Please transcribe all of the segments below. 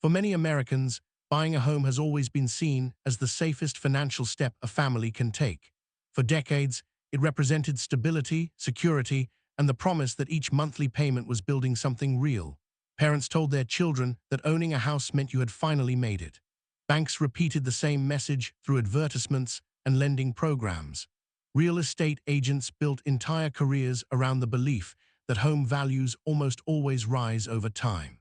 For many Americans, buying a home has always been seen as the safest financial step a family can take. For decades, it represented stability, security, and the promise that each monthly payment was building something real. Parents told their children that owning a house meant you had finally made it. Banks repeated the same message through advertisements and lending programs. Real estate agents built entire careers around the belief that home values almost always rise over time.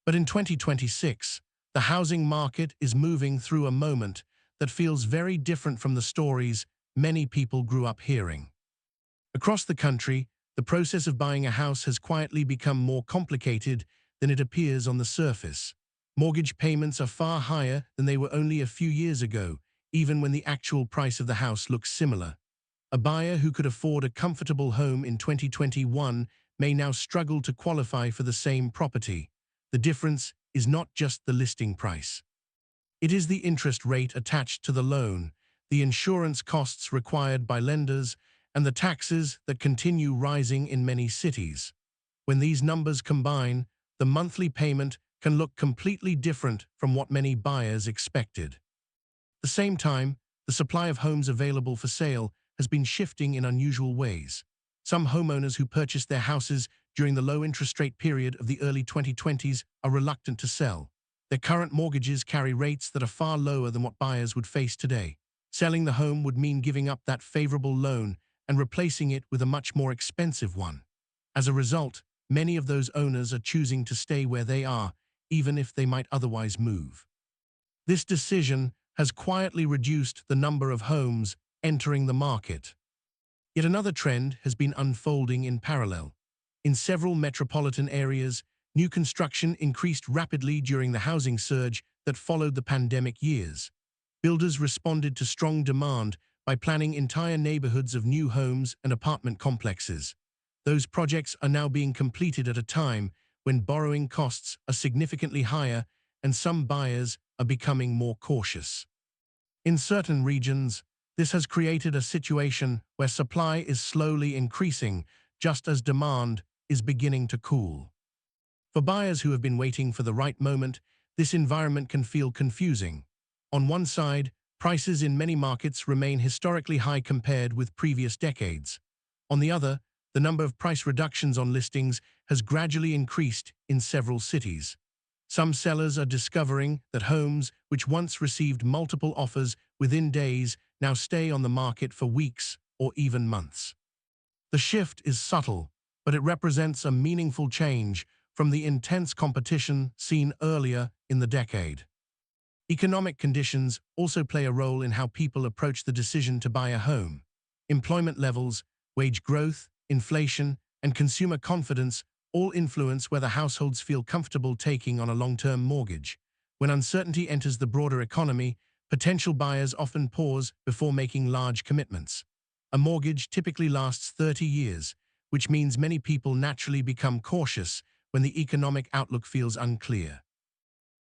But in 2026, the housing market is moving through a moment that feels very different from the stories many people grew up hearing. Across the country, the process of buying a house has quietly become more complicated than it appears on the surface. Mortgage payments are far higher than they were only a few years ago, even when the actual price of the house looks similar. A buyer who could afford a comfortable home in 2021 may now struggle to qualify for the same property. The difference is not just the listing price. It is the interest rate attached to the loan, the insurance costs required by lenders, and the taxes that continue rising in many cities. When these numbers combine, the monthly payment can look completely different from what many buyers expected. At the same time, the supply of homes available for sale has been shifting in unusual ways. Some homeowners who purchased their houses during the low interest rate period of the early 2020s are reluctant to sell. Their current mortgages carry rates that are far lower than what buyers would face today. Selling the home would mean giving up that favorable loan and replacing it with a much more expensive one. As a result, many of those owners are choosing to stay where they are, even if they might otherwise move. This decision has quietly reduced the number of homes entering the market. Yet another trend has been unfolding in parallel. In several metropolitan areas, new construction increased rapidly during the housing surge that followed the pandemic years. Builders responded to strong demand by planning entire neighborhoods of new homes and apartment complexes. Those projects are now being completed at a time when borrowing costs are significantly higher and some buyers are becoming more cautious. In certain regions, this has created a situation where supply is slowly increasing, just as demand is beginning to cool. For buyers who have been waiting for the right moment, this environment can feel confusing. On one side, prices in many markets remain historically high compared with previous decades. On the other, the number of price reductions on listings has gradually increased in several cities. Some sellers are discovering that homes which once received multiple offers within days now stay on the market for weeks or even months. The shift is subtle, but it represents a meaningful change from the intense competition seen earlier in the decade. Economic conditions also play a role in how people approach the decision to buy a home. Employment levels, wage growth, inflation, and consumer confidence all influence whether households feel comfortable taking on a long-term mortgage. When uncertainty enters the broader economy, potential buyers often pause before making large commitments. A mortgage typically lasts 30 years, which means many people naturally become cautious when the economic outlook feels unclear.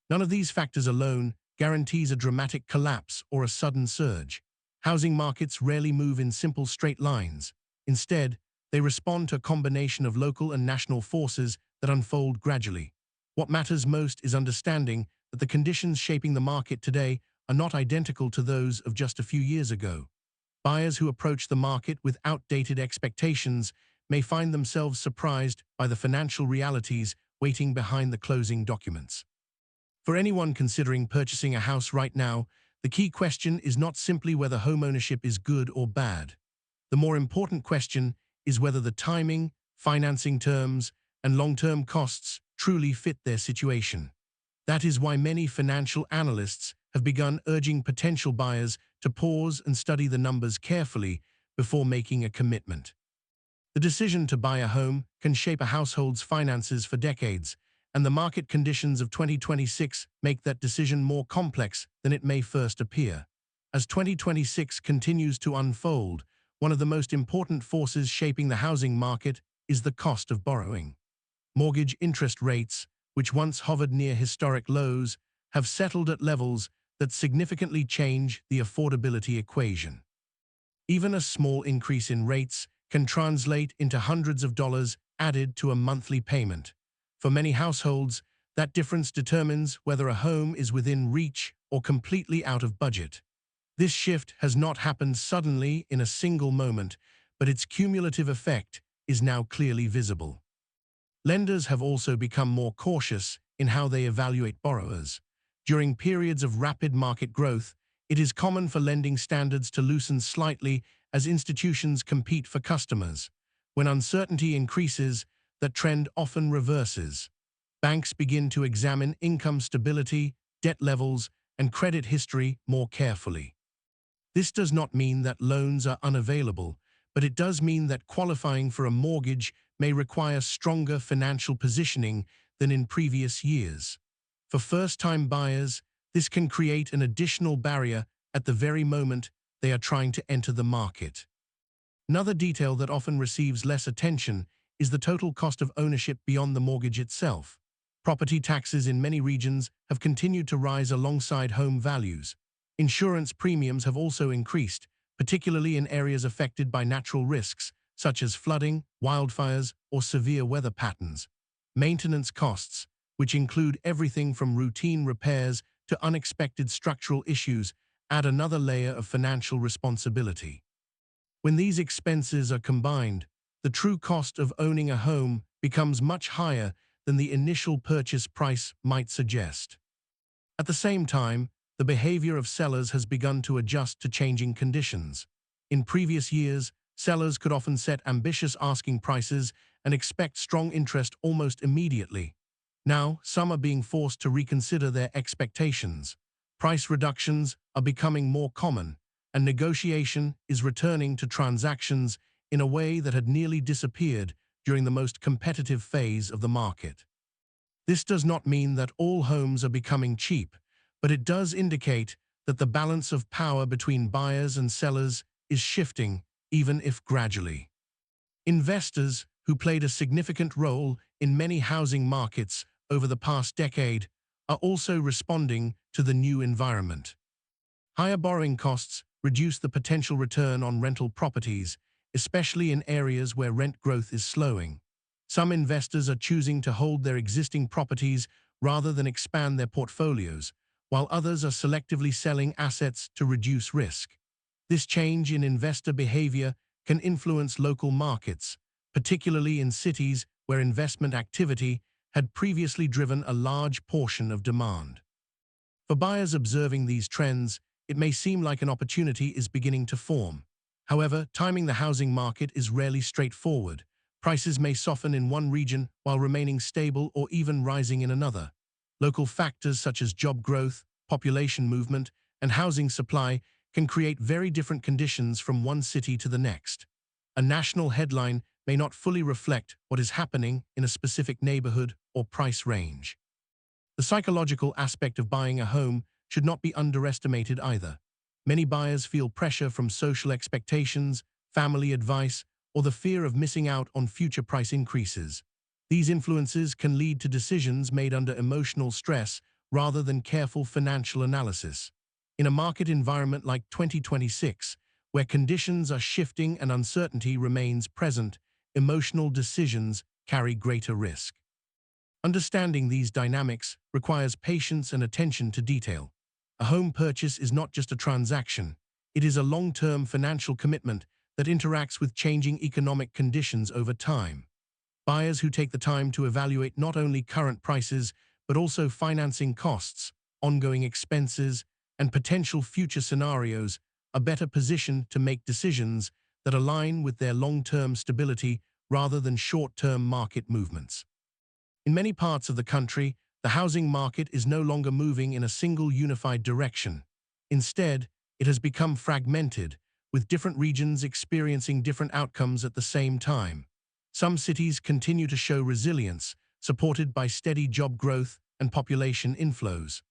None of these factors alone guarantees a dramatic collapse or a sudden surge. Housing markets rarely move in simple straight lines. Instead, they respond to a combination of local and national forces that unfold gradually. What matters most is understanding that the conditions shaping the market today are not identical to those of just a few years ago. Buyers who approach the market with outdated expectations may find themselves surprised by the financial realities waiting behind the closing documents. For anyone considering purchasing a house right now, the key question is not simply whether homeownership is good or bad. The more important question is whether the timing, financing terms, and long-term costs truly fit their situation. That is why many financial analysts have begun urging potential buyers to pause and study the numbers carefully before making a commitment. The decision to buy a home can shape a household's finances for decades, and the market conditions of 2026 make that decision more complex than it may first appear. As 2026 continues to unfold, one of the most important forces shaping the housing market is the cost of borrowing. Mortgage interest rates, which once hovered near historic lows, have settled at levels that significantly change the affordability equation. Even a small increase in rates can translate into hundreds of dollars added to a monthly payment. For many households, That difference determines whether a home is within reach or completely out of budget. This shift has not happened suddenly in a single moment, but its cumulative effect is now clearly visible. Lenders have also become more cautious in how they evaluate borrowers. During periods of rapid market growth, it is common for lending standards to loosen slightly as institutions compete for customers. When uncertainty increases, that trend often reverses. Banks begin to examine income stability, debt levels, and credit history more carefully. This does not mean that loans are unavailable, but it does mean that qualifying for a mortgage may require stronger financial positioning than in previous years. For first-time buyers, this can create an additional barrier at the very moment they are trying to enter the market. Another detail that often receives less attention is the total cost of ownership beyond the mortgage itself. Property taxes in many regions have continued to rise alongside home values. Insurance premiums have also increased, particularly in areas affected by natural risks, such as flooding, wildfires, or severe weather patterns. Maintenance costs, which include everything from routine repairs to unexpected structural issues, add another layer of financial responsibility. When these expenses are combined, the true cost of owning a home becomes much higher than the initial purchase price might suggest. At the same time, the behavior of sellers has begun to adjust to changing conditions. In previous years, sellers could often set ambitious asking prices and expect strong interest almost immediately. Now, some are being forced to reconsider their expectations. Price reductions are becoming more common, and negotiation is returning to transactions in a way that had nearly disappeared during the most competitive phase of the market. This does not mean that all homes are becoming cheap, but it does indicate that the balance of power between buyers and sellers is shifting, even if gradually. Investors, who played a significant role in many housing markets over the past decade, are also responding to the new environment. Higher borrowing costs reduce the potential return on rental properties, especially in areas where rent growth is slowing. Some investors are choosing to hold their existing properties rather than expand their portfolios, while others are selectively selling assets to reduce risk. This change in investor behavior can influence local markets, particularly in cities where investment activity had previously driven a large portion of demand. For buyers observing these trends, it may seem like an opportunity is beginning to form. However, timing the housing market is rarely straightforward. Prices may soften in one region while remaining stable or even rising in another. Local factors such as job growth, population movement, and housing supply can create very different conditions from one city to the next. A national headline may not fully reflect what is happening in a specific neighborhood or price range. The psychological aspect of buying a home should not be underestimated either. Many buyers feel pressure from social expectations, family advice, or the fear of missing out on future price increases. These influences can lead to decisions made under emotional stress rather than careful financial analysis. In a market environment like 2026, where conditions are shifting and uncertainty remains present, emotional decisions carry greater risk. Understanding these dynamics requires patience and attention to detail. A home purchase is not just a transaction, it is a long-term financial commitment that interacts with changing economic conditions over time. Buyers who take the time to evaluate not only current prices, but also financing costs, ongoing expenses, and potential future scenarios are better positioned to make decisions that align with their long-term stability rather than short-term market movements. In many parts of the country, the housing market is no longer moving in a single unified direction. Instead, it has become fragmented, with different regions experiencing different outcomes at the same time. Some cities continue to show resilience, supported by steady job growth and population inflows.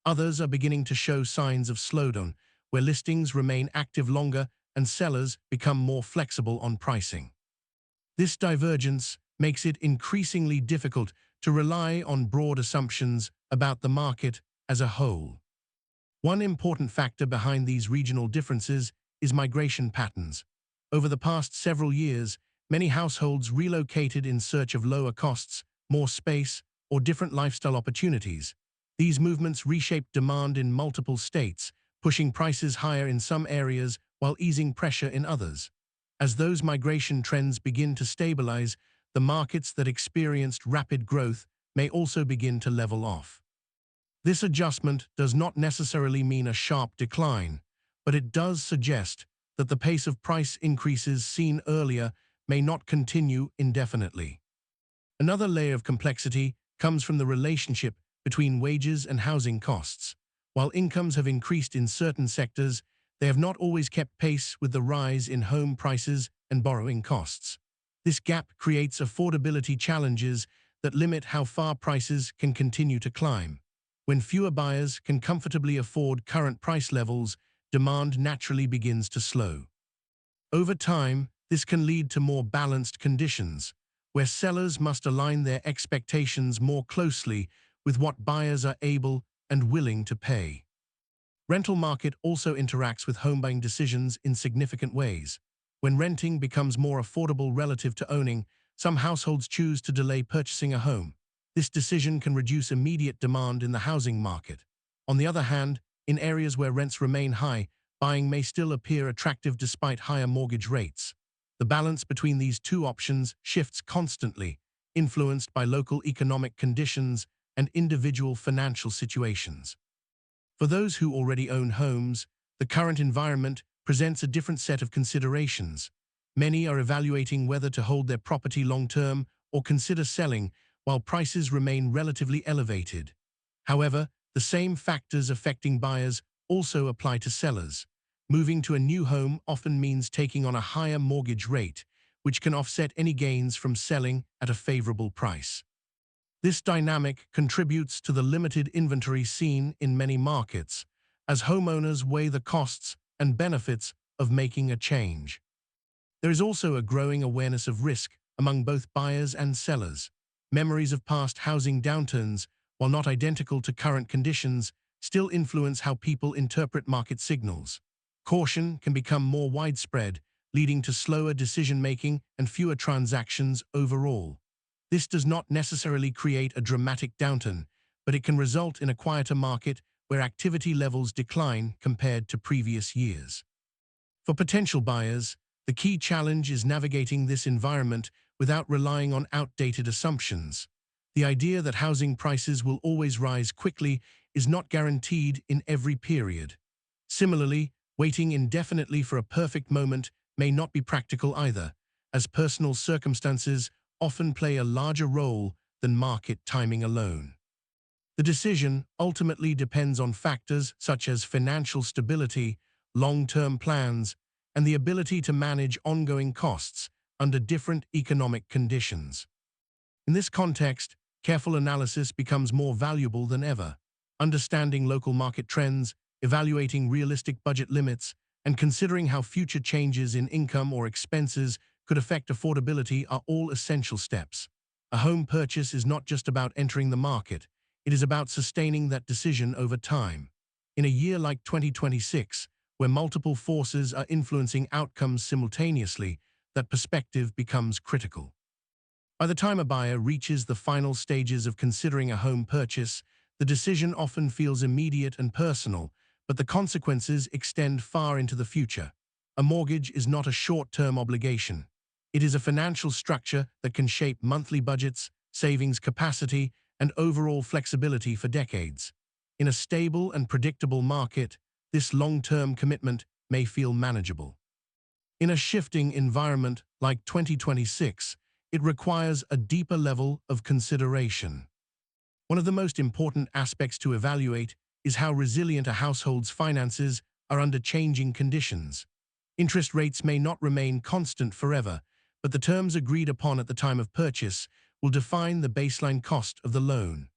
Others are beginning to show signs of slowdown, where listings remain active longer and sellers become more flexible on pricing. This divergence makes it increasingly difficult to rely on broad assumptions about the market as a whole. One important factor behind these regional differences is migration patterns. Over the past several years, many households relocated in search of lower costs, more space, or different lifestyle opportunities. These movements reshape demand in multiple states, pushing prices higher in some areas while easing pressure in others. As those migration trends begin to stabilize, the markets that experienced rapid growth may also begin to level off. This adjustment does not necessarily mean a sharp decline, but it does suggest that the pace of price increases seen earlier may not continue indefinitely. Another layer of complexity comes from the relationship between wages and housing costs. While incomes have increased in certain sectors, they have not always kept pace with the rise in home prices and borrowing costs. This gap creates affordability challenges that limit how far prices can continue to climb. When fewer buyers can comfortably afford current price levels, demand naturally begins to slow. Over time, this can lead to more balanced conditions, where sellers must align their expectations more closely with what buyers are able and willing to pay. Rental market also interacts with home buying decisions in significant ways. When renting becomes more affordable relative to owning, some households choose to delay purchasing a home. This decision can reduce immediate demand in the housing market. On the other hand, in areas where rents remain high, buying may still appear attractive despite higher mortgage rates. The balance between these two options shifts constantly, influenced by local economic conditions and individual financial situations. For those who already own homes, the current environment presents a different set of considerations. Many are evaluating whether to hold their property long-term or consider selling, while prices remain relatively elevated. However, the same factors affecting buyers also apply to sellers. Moving to a new home often means taking on a higher mortgage rate, which can offset any gains from selling at a favorable price. This dynamic contributes to the limited inventory seen in many markets, as homeowners weigh the costs and benefits of making a change. There is also a growing awareness of risk among both buyers and sellers. Memories of past housing downturns, while not identical to current conditions, still influence how people interpret market signals. Caution can become more widespread, leading to slower decision-making and fewer transactions overall. This does not necessarily create a dramatic downturn, but it can result in a quieter market where activity levels decline compared to previous years. For potential buyers, the key challenge is navigating this environment without relying on outdated assumptions. The idea that housing prices will always rise quickly is not guaranteed in every period. Similarly, waiting indefinitely for a perfect moment may not be practical either, as personal circumstances often play a larger role than market timing alone. The decision ultimately depends on factors such as financial stability, long-term plans, and the ability to manage ongoing costs under different economic conditions. In this context, careful analysis becomes more valuable than ever. Understanding local market trends, evaluating realistic budget limits, and considering how future changes in income or expenses could affect affordability are all essential steps. A home purchase is not just about entering the market, it is about sustaining that decision over time. In a year like 2026, where multiple forces are influencing outcomes simultaneously, that perspective becomes critical. By the time a buyer reaches the final stages of considering a home purchase, the decision often feels immediate and personal, but the consequences extend far into the future. A mortgage is not a short-term obligation. It is a financial structure that can shape monthly budgets, savings capacity, and overall flexibility for decades. In a stable and predictable market, this long-term commitment may feel manageable. In a shifting environment like 2026, it requires a deeper level of consideration. One of the most important aspects to evaluate is how resilient a household's finances are under changing conditions. Interest rates may not remain constant forever, but the terms agreed upon at the time of purchase will define the baseline cost of the loan.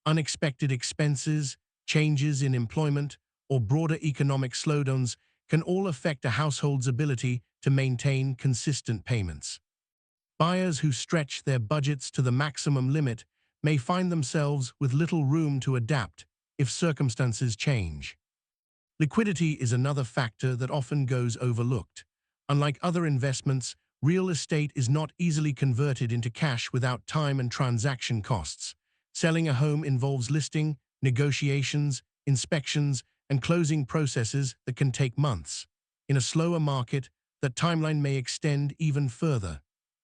Unexpected expenses, changes in employment, or broader economic slowdowns can all affect a household's ability to maintain consistent payments. Buyers who stretch their budgets to the maximum limit may find themselves with little room to adapt if circumstances change. Liquidity is another factor that often goes overlooked. Unlike other investments, real estate is not easily converted into cash without time and transaction costs. Selling a home involves listing, negotiations, inspections, and closing processes that can take months. In a slower market, that timeline may extend even further.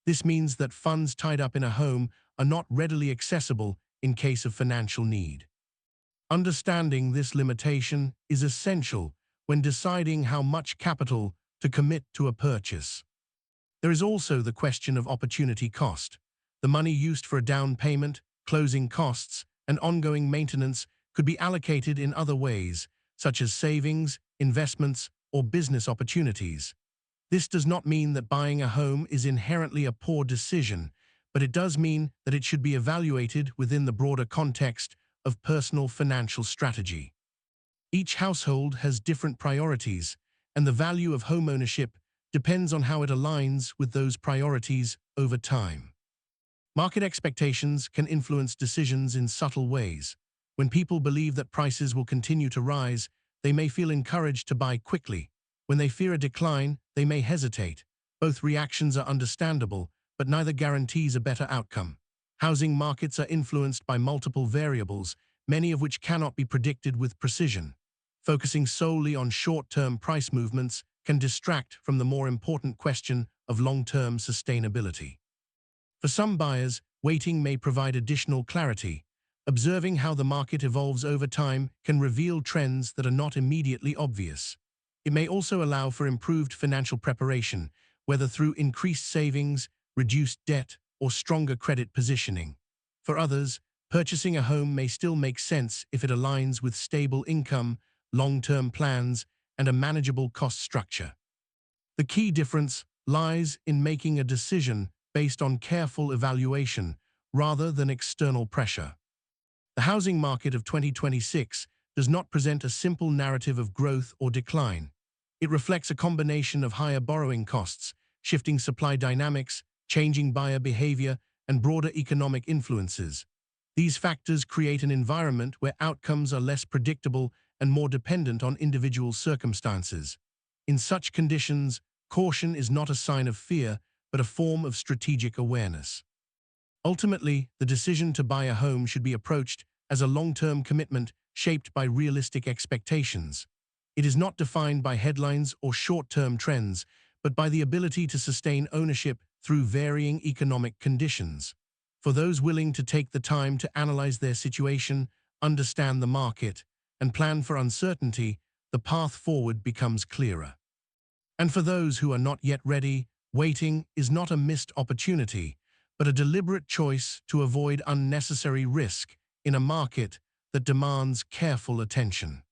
This means that funds tied up in a home are not readily accessible in case of financial need. Understanding this limitation is essential when deciding how much capital to commit to a purchase. There is also the question of opportunity cost. The money used for a down payment, closing costs, and ongoing maintenance could be allocated in other ways, such as savings, investments, or business opportunities. This does not mean that buying a home is inherently a poor decision, but it does mean that it should be evaluated within the broader context of personal financial strategy. Each household has different priorities, and the value of homeownership depends on how it aligns with those priorities over time. Market expectations can influence decisions in subtle ways. When people believe that prices will continue to rise, they may feel encouraged to buy quickly. When they fear a decline, they may hesitate. Both reactions are understandable, but neither guarantees a better outcome. Housing markets are influenced by multiple variables, many of which cannot be predicted with precision. Focusing solely on short-term price movements can distract from the more important question of long-term sustainability. For some buyers, waiting may provide additional clarity. Observing how the market evolves over time can reveal trends that are not immediately obvious. It may also allow for improved financial preparation, whether through increased savings, reduced debt, or stronger credit positioning. For others, purchasing a home may still make sense if it aligns with stable income, long-term plans, and a manageable cost structure. The key difference lies in making a decision based on careful evaluation rather than external pressure. The housing market of 2026 does not present a simple narrative of growth or decline. It reflects a combination of higher borrowing costs, shifting supply dynamics, changing buyer behavior, and broader economic influences. These factors create an environment where outcomes are less predictable and more dependent on individual circumstances. In such conditions, caution is not a sign of fear, but a form of strategic awareness. Ultimately, the decision to buy a home should be approached as a long-term commitment shaped by realistic expectations. It is not defined by headlines or short-term trends, but by the ability to sustain ownership through varying economic conditions. For those willing to take the time to analyze their situation, understand the market, and plan for uncertainty, the path forward becomes clearer. And for those who are not yet ready, waiting is not a missed opportunity, but a deliberate choice to avoid unnecessary risk in a market that demands careful attention.